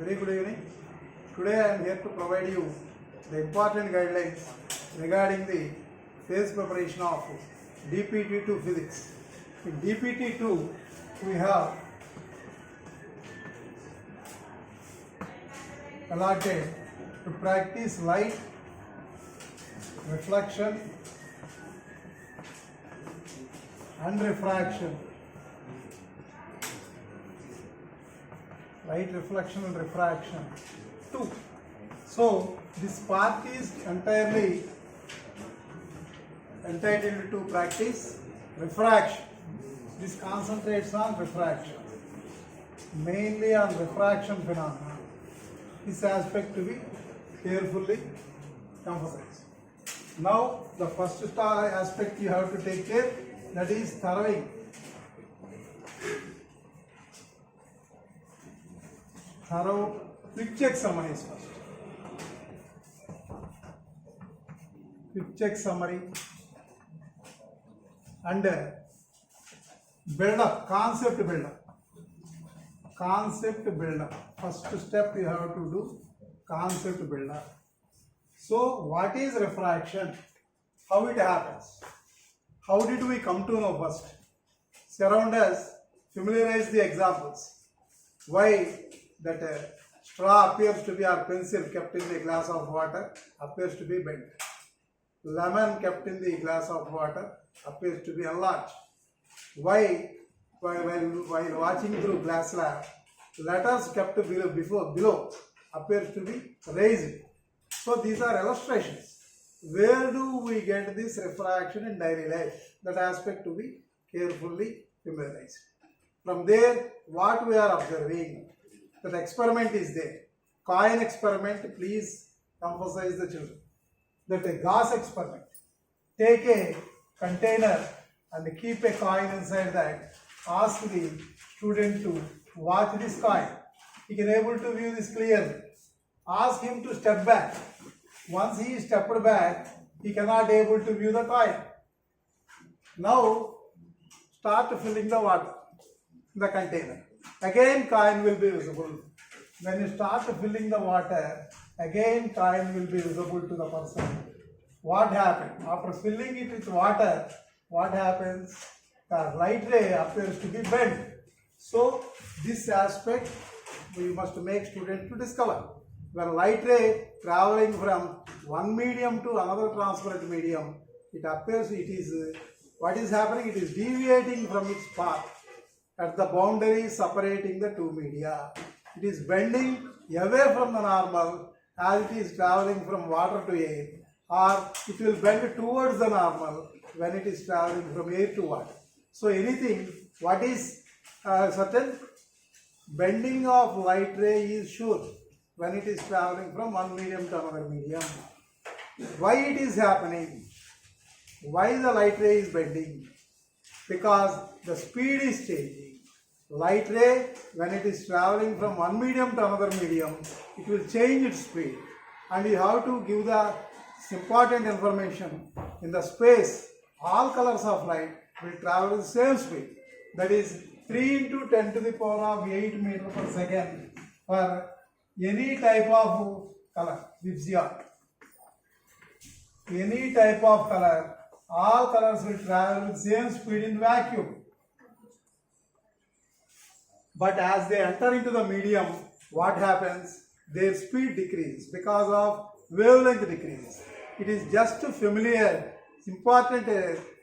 Very good evening. Today I am here to provide you the important guidelines regarding the phase preparation of DPT 2 physics. In DPT 2 we have allotted to practice light, reflection and refraction. Light, reflection and refraction 2. So this part is entirely entitled to practice refraction. This concentrates on refraction, mainly on refraction phenomena. This aspect to be carefully emphasized. Now the first aspect you have to take care, that is thorough. Quick check summary is first. Quick check summary and build up, concept build up. Concept build up. First step you have to do concept build up. So what is refraction? How it happens? How did we come to know first? Surround us, familiarize the examples. Why that straw appears to be, or pencil kept in the glass of water appears to be bent. Lemon kept in the glass of water appears to be enlarged. Why, while watching through glass slab, letters kept below appears to be raised. So these are illustrations. Where do we get this refraction in daily life? That aspect to be carefully familiarized. From there, what we are observing, that experiment is there. Coin experiment, please emphasize the children. That a gas experiment. Take a container and keep a coin inside that. Ask the student to watch this coin. He can able to view this clearly. Ask him to step back. Once he stepped back, he cannot able to view the coin. Now, start filling the water in the container. Again coin will be visible. When you start filling the water, again coin will be visible to the person. What happened? After filling it with water, what happens? The light ray appears to be bent. So this aspect we must make students to discover. When light ray traveling from one medium to another transparent medium, it appears what is happening? It is deviating from its path at the boundary separating the two media. It is bending away from the normal as it is traveling from water to air, or it will bend towards the normal when it is traveling from air to water. So anything, what is certain? Bending of light ray is sure when it is traveling from one medium to another medium. Why it is happening? Why the light ray is bending? Because the speed is changing. Light ray, when it is traveling from one medium to another medium, it will change its speed. And you have to give the important information. In the space, all colors of light will travel with the same speed. That is 3 into 10 to the power of 8 meter per second for any type of color, Vibzion. Any type of color, all colors will travel with the same speed in vacuum. But as they enter into the medium, what happens? Their speed decreases because of wavelength decreases. It is just familiar, important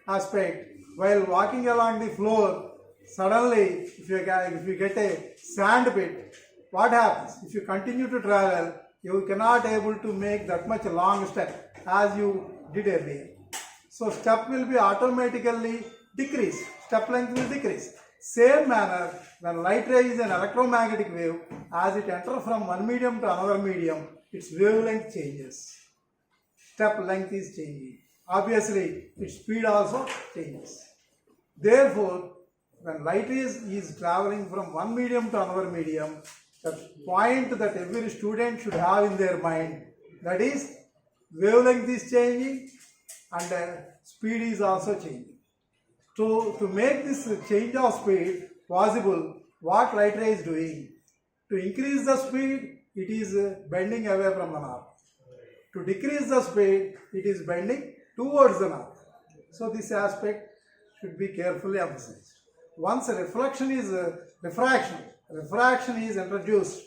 aspect. While walking along the floor, suddenly if you get a sand pit, what happens? If you continue to travel, you cannot able to make that much long step as you did earlier. So step will be automatically decreased. Step length will decrease. Same manner, when light ray is an electromagnetic wave, as it enters from one medium to another medium, its wavelength changes. Step length is changing. Obviously, its speed also changes. Therefore, when light is traveling from one medium to another medium, the point that every student should have in their mind, that is, wavelength is changing and speed is also changing. To make this change of speed possible, what light ray is doing? To increase the speed, it is bending away from the north. To decrease the speed, it is bending towards the north. So this aspect should be carefully emphasized. Once refraction is introduced,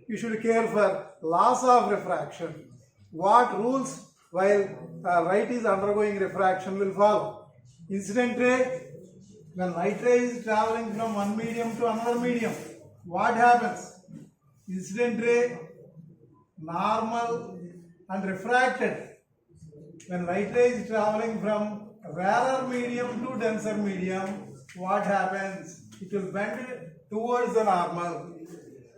you should care for laws of refraction. What rules while light is undergoing refraction will follow. Incident ray, when light ray is traveling from one medium to another medium, what happens? Incident ray, normal and refracted. When light ray is traveling from rarer medium to denser medium, what happens? It will bend towards the normal.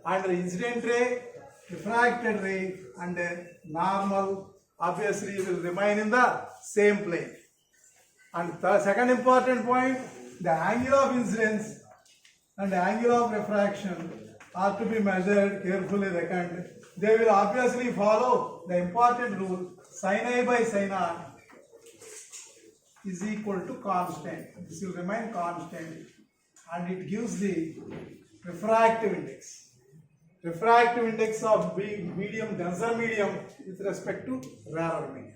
And the incident ray, refracted ray and normal obviously will remain in the same plane. And the second important point, the angle of incidence and angle of refraction are to be measured, carefully reckoned. They will obviously follow the important rule, sin A by sin R is equal to constant. This will remain constant and it gives the refractive index. Refractive index of medium, denser medium with respect to rarer medium.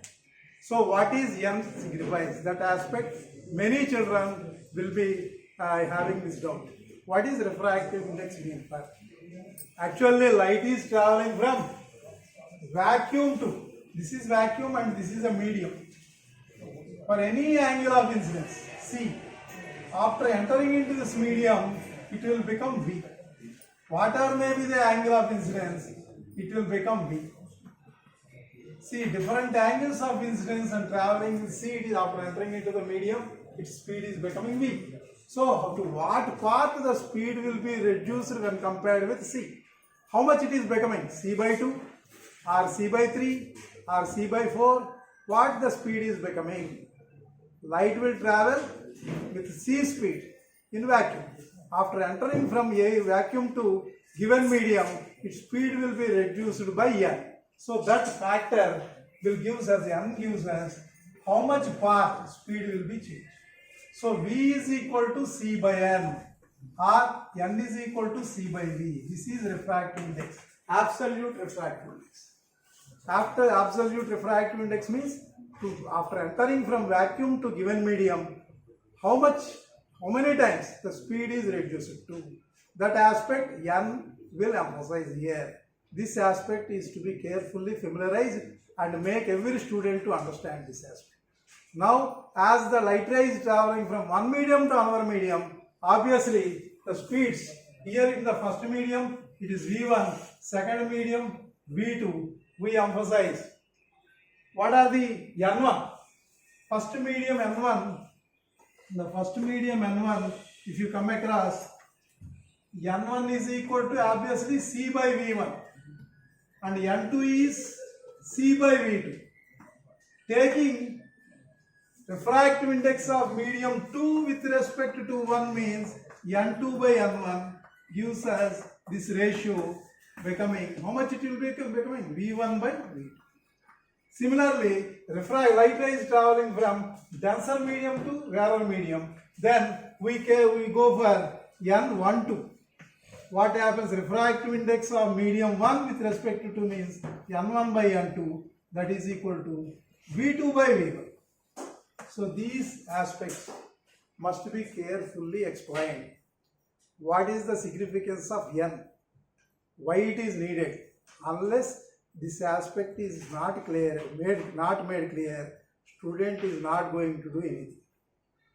So what is n signifies? That aspect many children will be having this doubt. What is refractive index mean? Actually light is traveling from vacuum to, this is vacuum and this is a medium. For any angle of incidence, see, after entering into this medium, it will become V. Whatever may be the angle of incidence, it will become V. See, different angles of incidence and traveling, see it is after entering into the medium, its speed is becoming V. So, to what part the speed will be reduced when compared with C? How much it is becoming? C by 2 or C by 3 or C by 4? What the speed is becoming? Light will travel with C speed in vacuum. After entering from a vacuum to given medium, its speed will be reduced by n. So that factor will give us n gives us how much part speed will be changed. So V is equal to C by n or n is equal to C by V. This is refractive index, absolute refractive index. After absolute refractive index means after entering from vacuum to given medium, how many times the speed is reduced to. That aspect n will emphasize here. This aspect is to be carefully familiarized and make every student to understand this aspect. Now, as the light ray is traveling from one medium to another medium, obviously the speeds here in the first medium it is V1, second medium V2. We emphasize what are the N1? First medium N1. The first medium N1, if you come across, N1 is equal to obviously C by V1 and N2 is C by V2. Taking refractive index of medium 2 with respect to 1 means N2 by N1 gives us this ratio becoming, how much it will become? Becoming V1 by V2. Similarly, light ray is traveling from denser medium to rarer medium. Then we go for N12. What happens? Refractive index of medium 1 with respect to 2 means N1 by N2, that is equal to V2 by V1. So these aspects must be carefully explained. What is the significance of N? Why it is needed? Unless this aspect is not made clear, student is not going to do anything.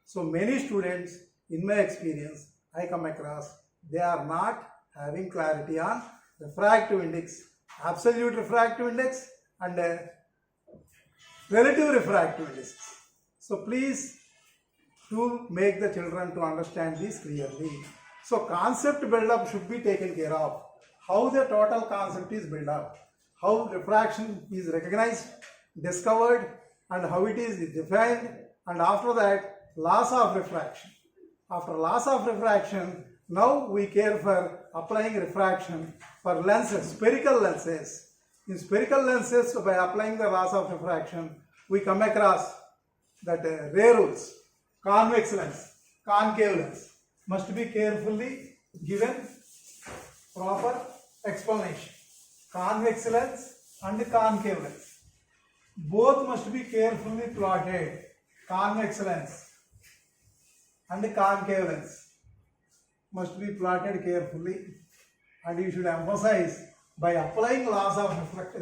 So many students, in my experience, I come across, they are not having clarity on refractive index, absolute refractive index and relative refractive index. So please to make the children to understand this clearly. So concept build-up should be taken care of. How the total concept is built up, how refraction is recognized, discovered, and how it is defined, and after that laws of refraction. After laws of refraction, now we care for applying refraction for lenses, spherical lenses. In spherical lenses, by applying the laws of refraction, we come across that ray rules. Convex lens, concave lens must be carefully given proper explanation. Convex lens and concave lens. Both must be carefully plotted. Convex lens and concave lens must be plotted carefully, and you should emphasize by applying laws of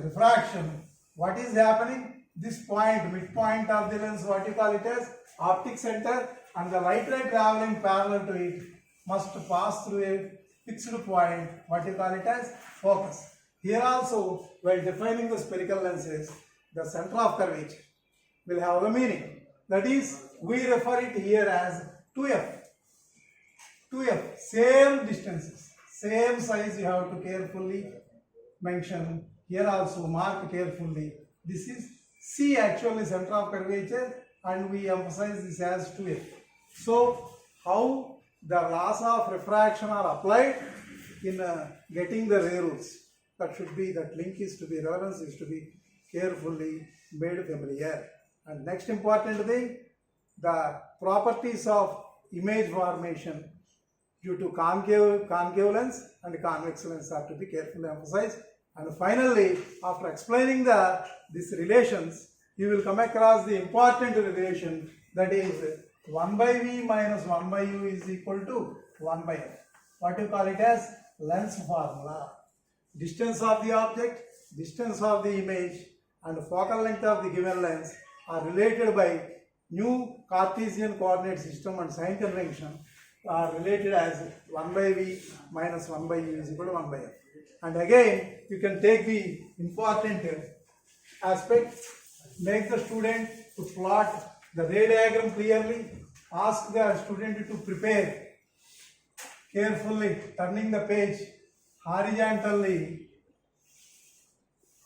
refraction. What is happening? This point, midpoint of the lens, what you call it as optic center, and the light ray traveling parallel to it must pass through a fixed point, what you call it as focus. Here also, while defining the spherical lenses, the center of curvature will have a meaning. That is, we refer it here as 2f. 2f, same distances, same size, you have to carefully mention. Here also mark carefully. This is C, actually center of curvature, and we emphasize this as 2f. So, how the laws of refraction are applied in getting the ray rules? That should be, that link is to be, relevance is to be carefully made familiar. And next important thing, the properties of image formation due to concave lens and convex lens are to be carefully emphasized. And finally, after explaining these relations, you will come across the important relation, that is 1 by v minus 1 by u is equal to 1 by f. What you call it as lens formula. Distance of the object, distance of the image, and focal length of the given lens are related by new Cartesian coordinate system and sign convention are related as 1 by v minus 1 by u is equal to 1 by f. And again, you can take the important aspect, make the student to plot the ray diagram clearly, ask the student to prepare carefully, turning the page horizontally,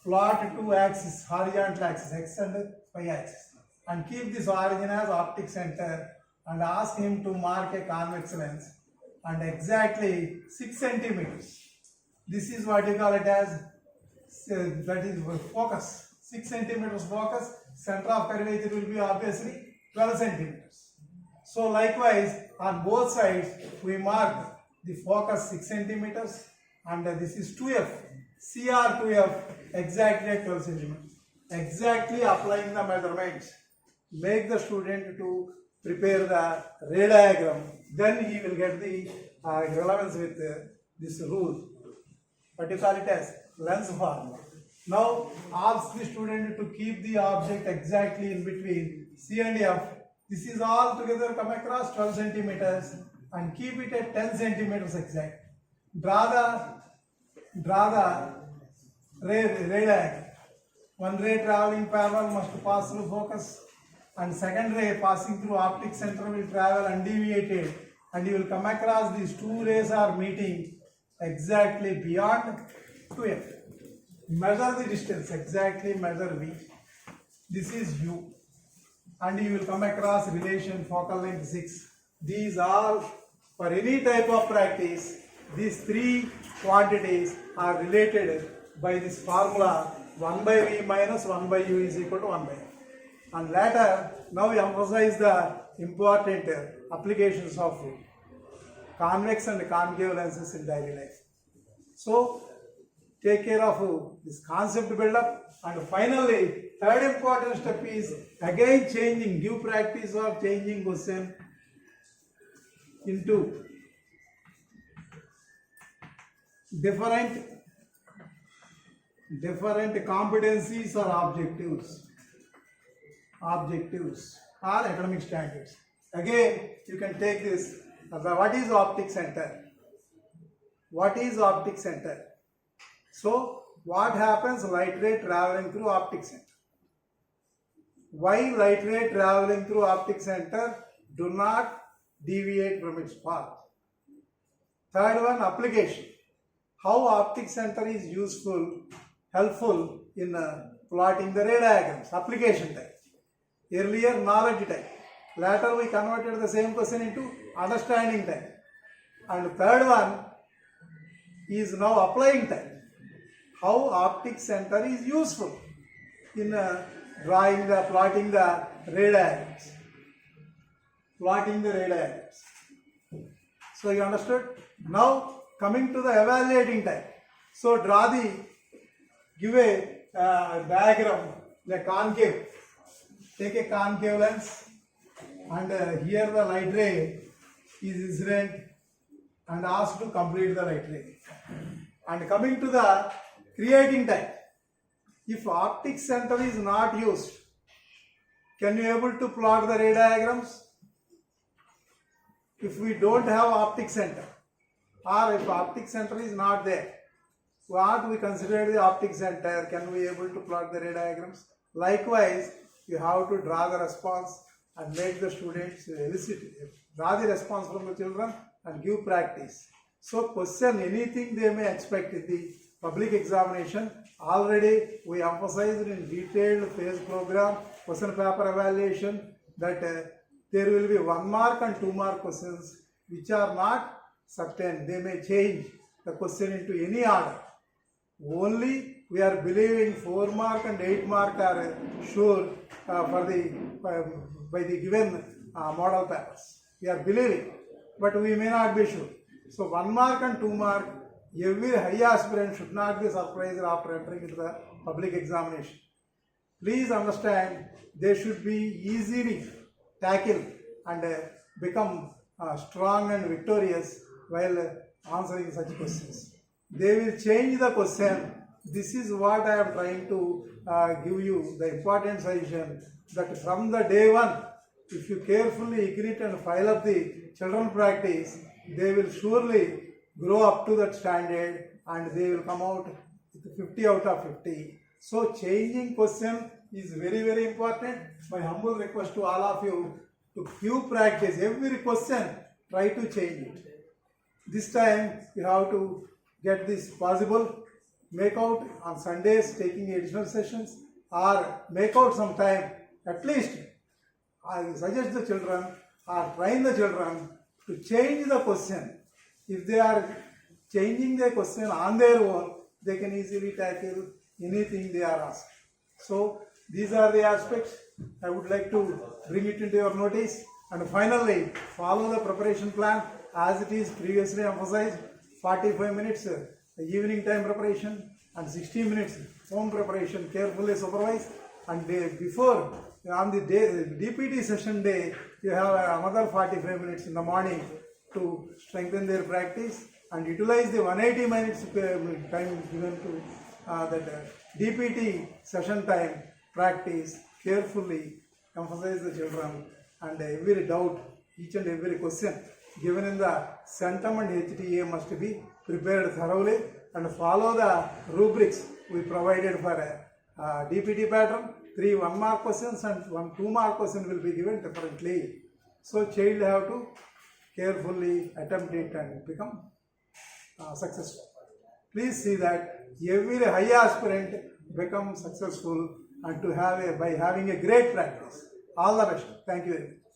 plot two axes, horizontal axis, x and y axis, and keep this origin as optic center, and ask him to mark a convex lens and exactly 6 centimeters. This is what you call it as, that is focus, 6 centimeters focus, center of curvature will be obviously 12 centimeters. So likewise, on both sides, we mark the focus 6 centimeters, and this is 2f, CR 2f, exactly at 12 centimeters. Exactly applying the measurements, make the student to prepare the ray diagram, then he will get the relevance with this rule. What you call it as lens formula. Now ask the student to keep the object exactly in between C and F. This is all together come across 12 centimeters, and keep it at 10 centimeters exact. Draw the ray diagram. One ray traveling parallel must pass through focus, and second ray passing through optic center will travel undeviated, and you will come across these two rays are meeting exactly beyond 2f. Measure the distance, exactly measure v. This is u, and you will come across relation focal length 6. These are, for any type of practice, these three quantities are related by this formula 1 by v minus 1 by u is equal to 1 by f. And later, now we emphasize the important applications of convex and concave lenses in daily life. So, take care of this concept build-up, and finally, third important step is again changing, give practice of changing question into different competencies or objectives or academic standards. Again, you can take this, what is optic center? What is optic center? So, what happens light ray traveling through optic center? Why light ray traveling through optic center do not deviate from its path? Third one, application. How optic center is helpful in plotting the ray diagrams. Application type. Earlier, knowledge type. Later, we converted the same question into understanding type. And third one is now applying type. How optic center is useful in plotting the ray diagrams. So you understood? Now coming to the evaluating type. So give a diagram, the concave. Take a concave lens, and here the light ray is incident and asked to complete the light ray. And coming to the creating time, if optic center is not used, can you able to plot the ray diagrams? If we don't have optic center, or if optic center is not there, what we consider the optic center, can we able to plot the ray diagrams? Likewise, you have to draw the response and make the students draw the response from the children and give practice. So question anything they may expect in the public examination. Already we emphasized in detailed phase program, question paper evaluation, that there will be 1 mark and 2 mark questions which are not certain. They may change the question into any order. Only we are believing 4 mark and 8 mark are sure by the given model papers. We are believing, but we may not be sure. So 1 mark and 2 mark, every high aspirant should not be surprised after entering into the public examination. Please understand, they should be easily tackled and become strong and victorious while answering such questions. They will change the question. This is what I am trying to give you the important suggestion, that from the day one, if you carefully ignite and file up the children practice, they will surely grow up to that standard and they will come out with 50 out of 50. So changing question is very, very important. My humble request to all of you to give practice. Every question, try to change it. This time you have to get this possible. Make out on Sundays taking additional sessions, or make out some time. At least I suggest the children or train the children to change the question. If they are changing the question on their own, they can easily tackle anything they are asked. So these are the aspects I would like to bring it into your notice. And finally, follow the preparation plan as it is previously emphasized. 45 minutes evening time preparation and 60 minutes home preparation, carefully supervised. And before, on the DPT session day, you have another 45 minutes in the morning to strengthen their practice and utilize the 180 minutes time given to that DPT session time practice. Carefully emphasize the children, and every doubt, each and every question given in the CENTUM and HTA must be prepared thoroughly, and follow the rubrics we provided for DPT pattern. 3 1 mark questions and 1 2 mark question will be given differently. So child have to carefully attempt it and become successful. Please see that every high aspirant become successful and to have by having a great practice. All the best. Thank you very much.